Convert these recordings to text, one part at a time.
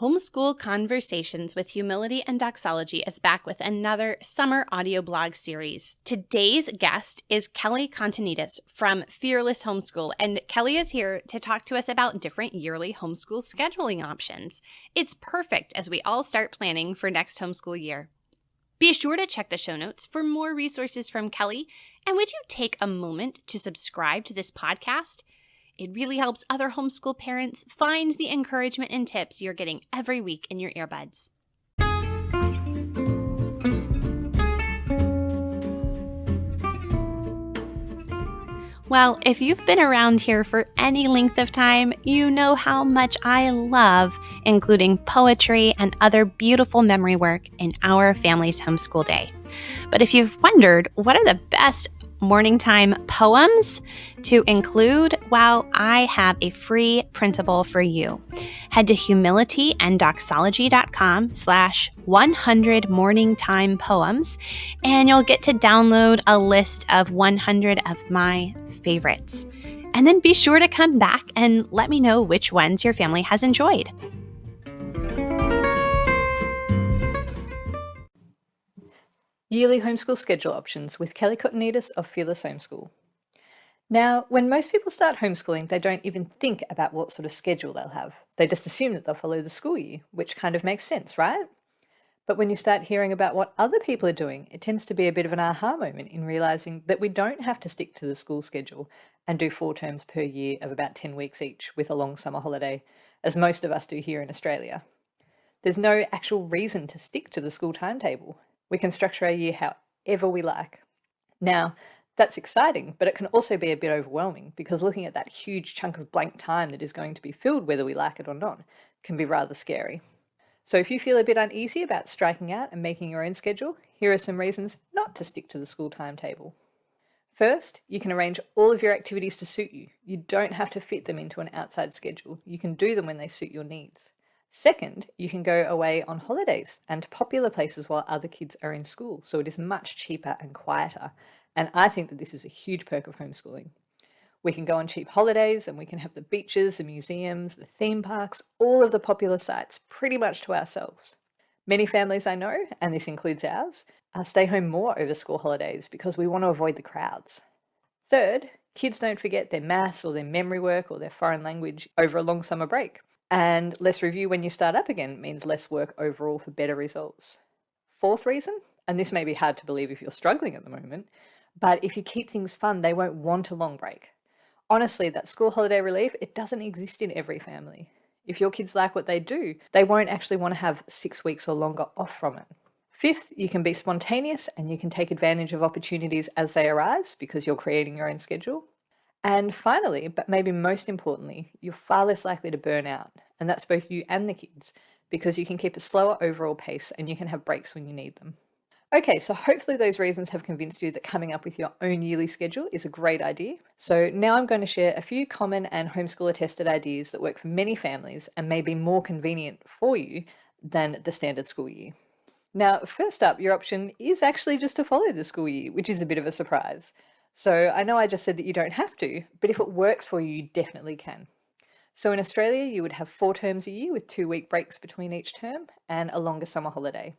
Homeschool Conversations with Humility and Doxology is back with another summer audioblog series. Today's guest is Kelly Kotanidis from Fearless Homeschool, and Kelly is here to talk to us about different yearly homeschool scheduling options. It's perfect as we all start planning for next homeschool year. Be sure to check the show notes for more resources from Kelly, and would you take a moment to subscribe to this podcast? It really helps other homeschool parents find the encouragement and tips you're getting every week in your earbuds. Well, if you've been around here for any length of time, you know how much I love including poetry and other beautiful memory work in our family's homeschool day. But if you've wondered what are the best morning time poems to include, well, I have a free printable for you. Head to humilityanddoxology.com/100 morning time poems, and you'll get to download a list of 100 of my favorites. And then be sure to come back and let me know which ones your family has enjoyed. Yearly homeschool schedule options with Kelly Kotanidis of Fearless Homeschool. Now, when most people start homeschooling, they don't even think about what sort of schedule they'll have. They just assume that they'll follow the school year, which kind of makes sense, right? But when you start hearing about what other people are doing, it tends to be a bit of an aha moment in realizing that we don't have to stick to the school schedule and do 4 terms per year of about 10 weeks each with a long summer holiday, as most of us do here in Australia. There's no actual reason to stick to the school timetable. We can structure our year however we like. Now, that's exciting, but it can also be a bit overwhelming because looking at that huge chunk of blank time that is going to be filled whether we like it or not can be rather scary. So if you feel a bit uneasy about striking out and making your own schedule, here are some reasons not to stick to the school timetable. First, you can arrange all of your activities to suit you. You don't have to fit them into an outside schedule. You can do them when they suit your needs. Second, you can go away on holidays and to popular places while other kids are in school, so it is much cheaper and quieter. And I think that this is a huge perk of homeschooling. We can go on cheap holidays and we can have the beaches, the museums, the theme parks, all of the popular sites pretty much to ourselves. Many families I know, and this includes ours, stay home more over school holidays because we want to avoid the crowds. Third, kids don't forget their maths or their memory work or their foreign language over a long summer break. And less review when you start up again means less work overall for better results. Fourth reason, and this may be hard to believe if you're struggling at the moment, but if you keep things fun, they won't want a long break. Honestly, that school holiday relief, it doesn't exist in every family. If your kids like what they do, they won't actually want to have 6 weeks or longer off from it. Fifth, you can be spontaneous and you can take advantage of opportunities as they arise because you're creating your own schedule. And finally, but maybe most importantly, you're far less likely to burn out, and that's both you and the kids, because you can keep a slower overall pace and you can have breaks when you need them. Okay, so hopefully those reasons have convinced you that coming up with your own yearly schedule is a great idea. So now I'm going to share a few common and homeschooler tested ideas that work for many families and may be more convenient for you than the standard school year. Now, first up, your option is actually just to follow the school year, which is a bit of a surprise. So I know I just said that you don't have to, but if it works for you, you definitely can. So in Australia, you would have 4 terms a year with 2-week breaks between each term and a longer summer holiday.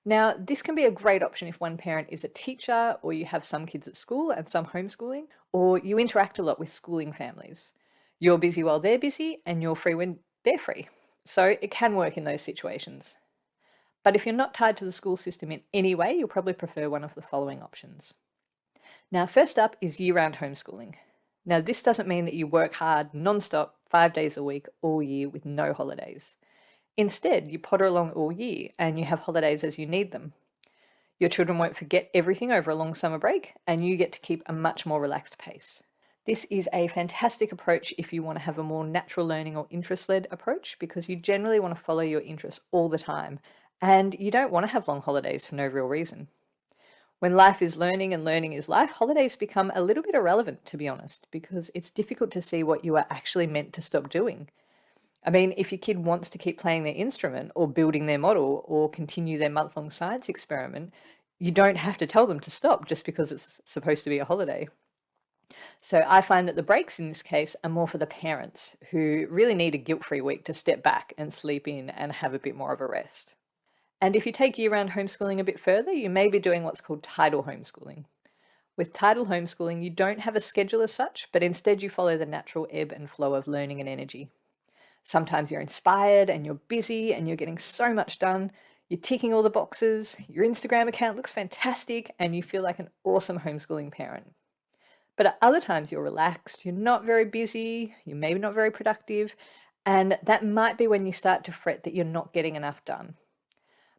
Now, this can be a great option if one parent is a teacher, or you have some kids at school and some homeschooling, or you interact a lot with schooling families. You're busy while they're busy and you're free when they're free. So it can work in those situations. But if you're not tied to the school system in any way, you'll probably prefer one of the following options. Now, first up is year-round homeschooling. Now, this doesn't mean that you work hard non-stop 5 days a week all year with no holidays. Instead, you potter along all year and you have holidays as you need them. Your children won't forget everything over a long summer break, and you get to keep a much more relaxed pace. This is a fantastic approach if you want to have a more natural learning or interest-led approach, because you generally want to follow your interests all the time, and you don't want to have long holidays for no real reason. When life is learning and learning is life, holidays become a little bit irrelevant, to be honest, because it's difficult to see what you are actually meant to stop doing. I mean, if your kid wants to keep playing their instrument or building their model or continue their month-long science experiment, you don't have to tell them to stop just because it's supposed to be a holiday. So I find that the breaks in this case are more for the parents who really need a guilt-free week to step back and sleep in and have a bit more of a rest. And if you take year-round homeschooling a bit further, you may be doing what's called tidal homeschooling. With tidal homeschooling, you don't have a schedule as such, but instead you follow the natural ebb and flow of learning and energy. Sometimes you're inspired and you're busy and you're getting so much done. You're ticking all the boxes, your Instagram account looks fantastic, and you feel like an awesome homeschooling parent. But at other times you're relaxed, you're not very busy, you're maybe not very productive, and that might be when you start to fret that you're not getting enough done.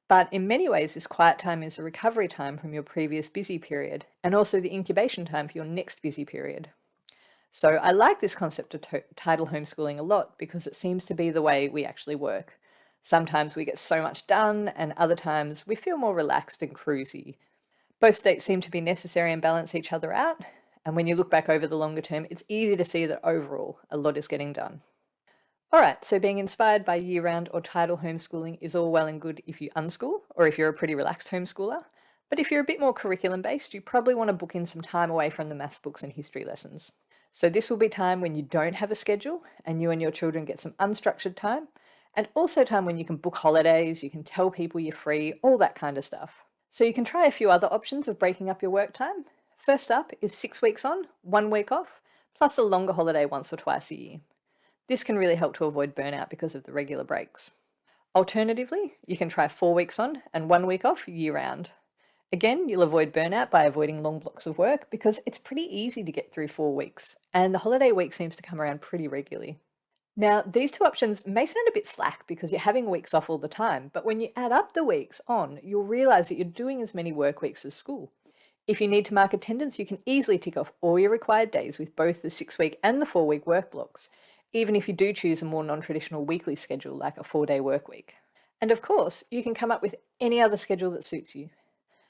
But in many ways, this quiet time is a recovery time from your previous busy period, and also the incubation time for your next busy period. So I like this concept of tidal homeschooling a lot because it seems to be the way we actually work. Sometimes we get so much done, and other times we feel more relaxed and cruisy. Both states seem to be necessary and balance each other out, and when you look back over the longer term, it's easy to see that overall, a lot is getting done. Alright, so being inspired by year-round or tidal homeschooling is all well and good if you unschool, or if you're a pretty relaxed homeschooler. But if you're a bit more curriculum-based, you probably want to book in some time away from the maths books and history lessons. So this will be time when you don't have a schedule, and you and your children get some unstructured time, and also time when you can book holidays, you can tell people you're free, all that kind of stuff. So you can try a few other options of breaking up your work time. First up is 6 weeks on, 1 week off, plus a longer holiday once or twice a year. This can really help to avoid burnout because of the regular breaks. Alternatively, you can try 4 weeks on and 1 week off year-round. Again, you'll avoid burnout by avoiding long blocks of work because it's pretty easy to get through 4 weeks, and the holiday week seems to come around pretty regularly. Now, these two options may sound a bit slack because you're having weeks off all the time, but when you add up the weeks on, you'll realise that you're doing as many work weeks as school. If you need to mark attendance, you can easily tick off all your required days with both the 6-week and the 4-week work blocks, even if you do choose a more non-traditional weekly schedule like a 4-day work week. And of course, you can come up with any other schedule that suits you.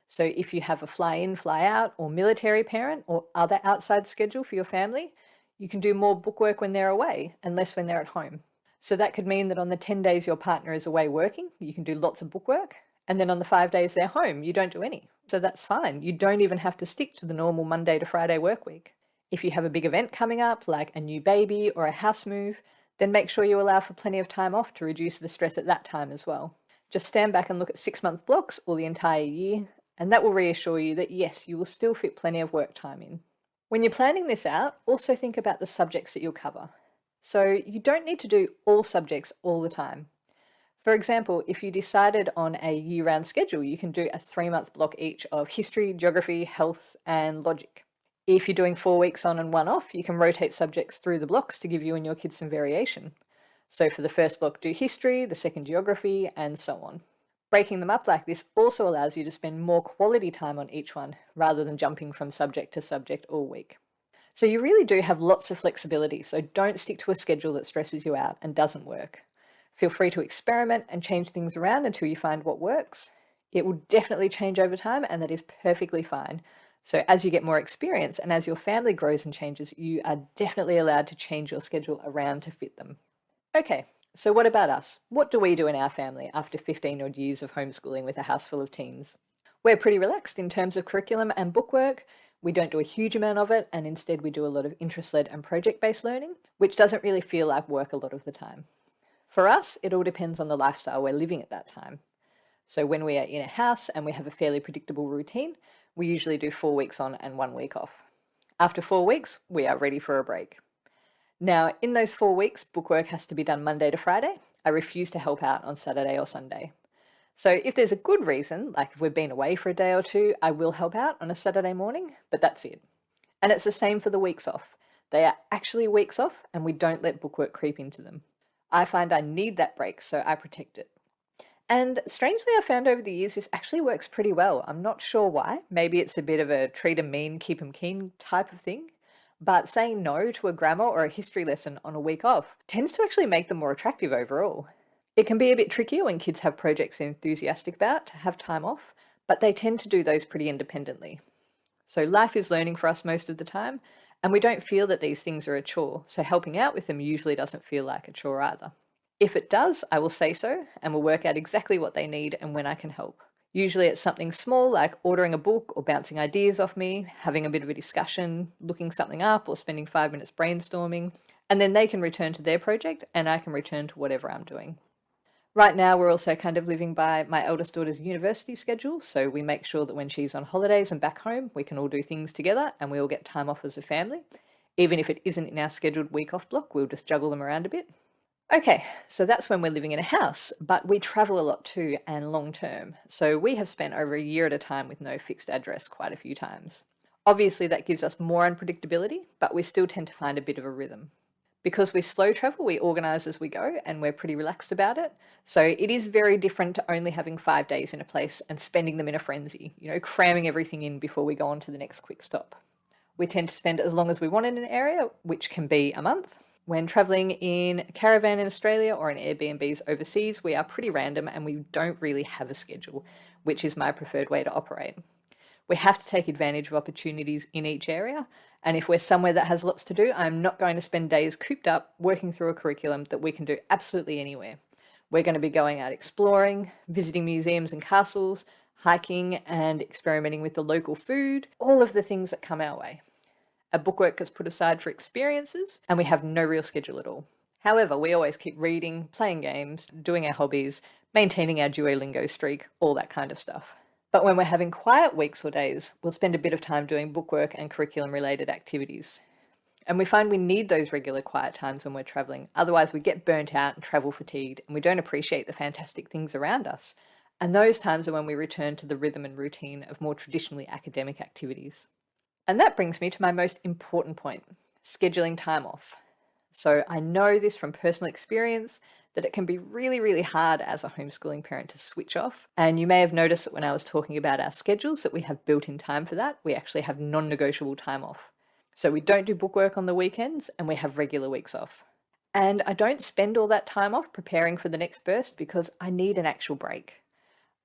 So if you have a fly-in, fly-out or military parent or other outside schedule for your family, you can do more bookwork when they're away and less when they're at home. So that could mean that on the 10 days your partner is away working, you can do lots of bookwork, and then on the 5 days they're home, you don't do any. So that's fine. You don't even have to stick to the normal Monday to Friday work week. If you have a big event coming up, like a new baby or a house move, then make sure you allow for plenty of time off to reduce the stress at that time as well. Just stand back and look at 6-month blocks or the entire year, and that will reassure you that yes, you will still fit plenty of work time in. When you're planning this out, also think about the subjects that you'll cover. So you don't need to do all subjects all the time. For example, if you decided on a year-round schedule, you can do a 3-month block each of history, geography, health, and logic. If you're doing 4 weeks on and 1 off, you can rotate subjects through the blocks to give you and your kids some variation. So for the first block, do history, the second geography, and so on. Breaking them up like this also allows you to spend more quality time on each one, rather than jumping from subject to subject all week. So you really do have lots of flexibility, so don't stick to a schedule that stresses you out and doesn't work. Feel free to experiment and change things around until you find what works. It will definitely change over time, and that is perfectly fine. So as you get more experience and as your family grows and changes, you are definitely allowed to change your schedule around to fit them. Okay, so what about us? What do we do in our family after 15 odd years of homeschooling with a house full of teens? We're pretty relaxed in terms of curriculum and bookwork. We don't do a huge amount of it, and instead we do a lot of interest-led and project-based learning, which doesn't really feel like work a lot of the time. For us, it all depends on the lifestyle we're living at that time. So when we are in a house and we have a fairly predictable routine, we usually do 4 weeks on and 1 week off. After 4 weeks, we are ready for a break. Now, in those 4 weeks, bookwork has to be done Monday to Friday. I refuse to help out on Saturday or Sunday. So if there's a good reason, like if we've been away for a day or two, I will help out on a Saturday morning, but that's it. And it's the same for the weeks off. They are actually weeks off, and we don't let bookwork creep into them. I find I need that break, so I protect it. And strangely, I found over the years this actually works pretty well. I'm not sure why. Maybe it's a bit of a treat 'em mean, keep 'em keen type of thing. But saying no to a grammar or a history lesson on a week off tends to actually make them more attractive overall. It can be a bit trickier when kids have projects they're enthusiastic about to have time off, but they tend to do those pretty independently. So life is learning for us most of the time, and we don't feel that these things are a chore, so helping out with them usually doesn't feel like a chore either. If it does, I will say so, and we'll work out exactly what they need and when I can help. Usually it's something small like ordering a book or bouncing ideas off me, having a bit of a discussion, looking something up or spending 5 minutes brainstorming, and then they can return to their project and I can return to whatever I'm doing. Right now, we're also kind of living by my eldest daughter's university schedule, so we make sure that when she's on holidays and back home, we can all do things together and we all get time off as a family. Even if it isn't in our scheduled week off block, we'll just juggle them around a bit. Okay, so that's when we're living in a house, but we travel a lot too and long term. So we have spent over a year at a time with no fixed address quite a few times. Obviously that gives us more unpredictability, but we still tend to find a bit of a rhythm. Because we slow travel, we organise as we go and we're pretty relaxed about it. So it is very different to only having 5 days in a place and spending them in a frenzy, cramming everything in before we go on to the next quick stop. We tend to spend as long as we want in an area, which can be a month. When travelling in a caravan in Australia or in Airbnbs overseas, we are pretty random and we don't really have a schedule, which is my preferred way to operate. We have to take advantage of opportunities in each area. And if we're somewhere that has lots to do, I'm not going to spend days cooped up working through a curriculum that we can do absolutely anywhere. We're going to be going out exploring, visiting museums and castles, hiking and experimenting with the local food, all of the things that come our way. A bookwork is put aside for experiences and we have no real schedule at all. However, we always keep reading, playing games, doing our hobbies, maintaining our Duolingo streak, all that kind of stuff. But when we're having quiet weeks or days, we'll spend a bit of time doing bookwork and curriculum-related activities. And we find we need those regular quiet times when we're travelling. Otherwise, we get burnt out and travel fatigued, and we don't appreciate the fantastic things around us. And those times are when we return to the rhythm and routine of more traditionally academic activities. And that brings me to my most important point, scheduling time off. So I know this from personal experience that it can be really, really hard as a homeschooling parent to switch off. And you may have noticed that when I was talking about our schedules that we have built-in time for that, we actually have non-negotiable time off. So we don't do bookwork on the weekends and we have regular weeks off. And I don't spend all that time off preparing for the next burst because I need an actual break.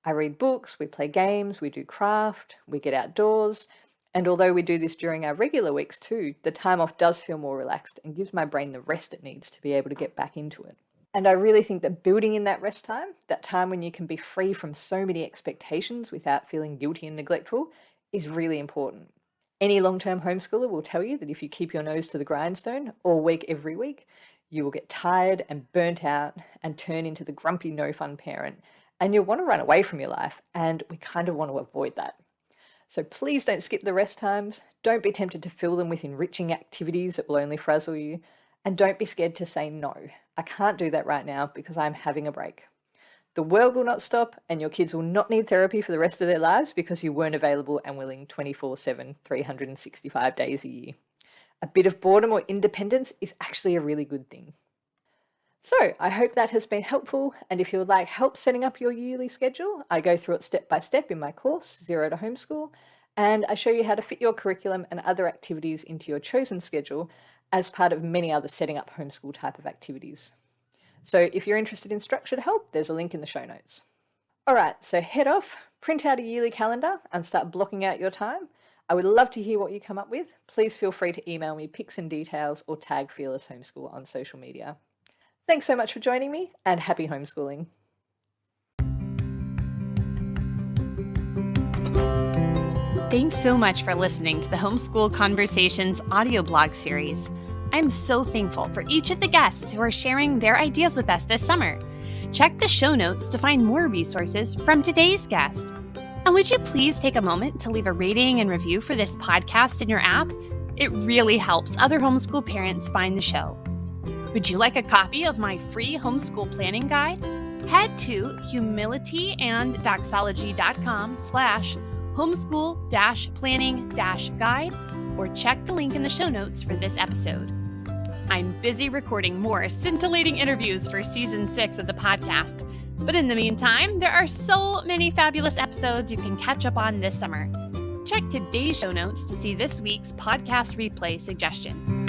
I read books, we play games, we do craft, we get outdoors. And although we do this during our regular weeks too, the time off does feel more relaxed and gives my brain the rest it needs to be able to get back into it. And I really think that building in that rest time, that time when you can be free from so many expectations without feeling guilty and neglectful, is really important. Any long-term homeschooler will tell you that if you keep your nose to the grindstone all week, every week, you will get tired and burnt out and turn into the grumpy, no-fun parent. And you'll want to run away from your life, and we kind of want to avoid that. So please don't skip the rest times. Don't be tempted to fill them with enriching activities that will only frazzle you. And don't be scared to say no. I can't do that right now because I'm having a break. The world will not stop and your kids will not need therapy for the rest of their lives because you weren't available and willing 24/7, 365 days a year. A bit of boredom or independence is actually a really good thing. So I hope that has been helpful, and if you would like help setting up your yearly schedule, I go through it step by step in my course, Zero to Homeschool, and I show you how to fit your curriculum and other activities into your chosen schedule as part of many other setting up homeschool type of activities. So if you're interested in structured help, there's a link in the show notes. All right, so head off, print out a yearly calendar and start blocking out your time. I would love to hear what you come up with. Please feel free to email me pics and details or tag Fearless Homeschool on social media. Thanks so much for joining me and happy homeschooling. Thanks so much for listening to the Homeschool Conversations audio blog series. I'm so thankful for each of the guests who are sharing their ideas with us this summer. Check the show notes to find more resources from today's guest. And would you please take a moment to leave a rating and review for this podcast in your app? It really helps other homeschool parents find the show. Would you like a copy of my free homeschool planning guide? Head to humilityand.doxology.com/homeschool-planning-guide or check the link in the show notes for this episode. I'm busy recording more scintillating interviews for season 6 of the podcast. But in the meantime, there are so many fabulous episodes you can catch up on this summer. Check today's show notes to see this week's podcast replay suggestion.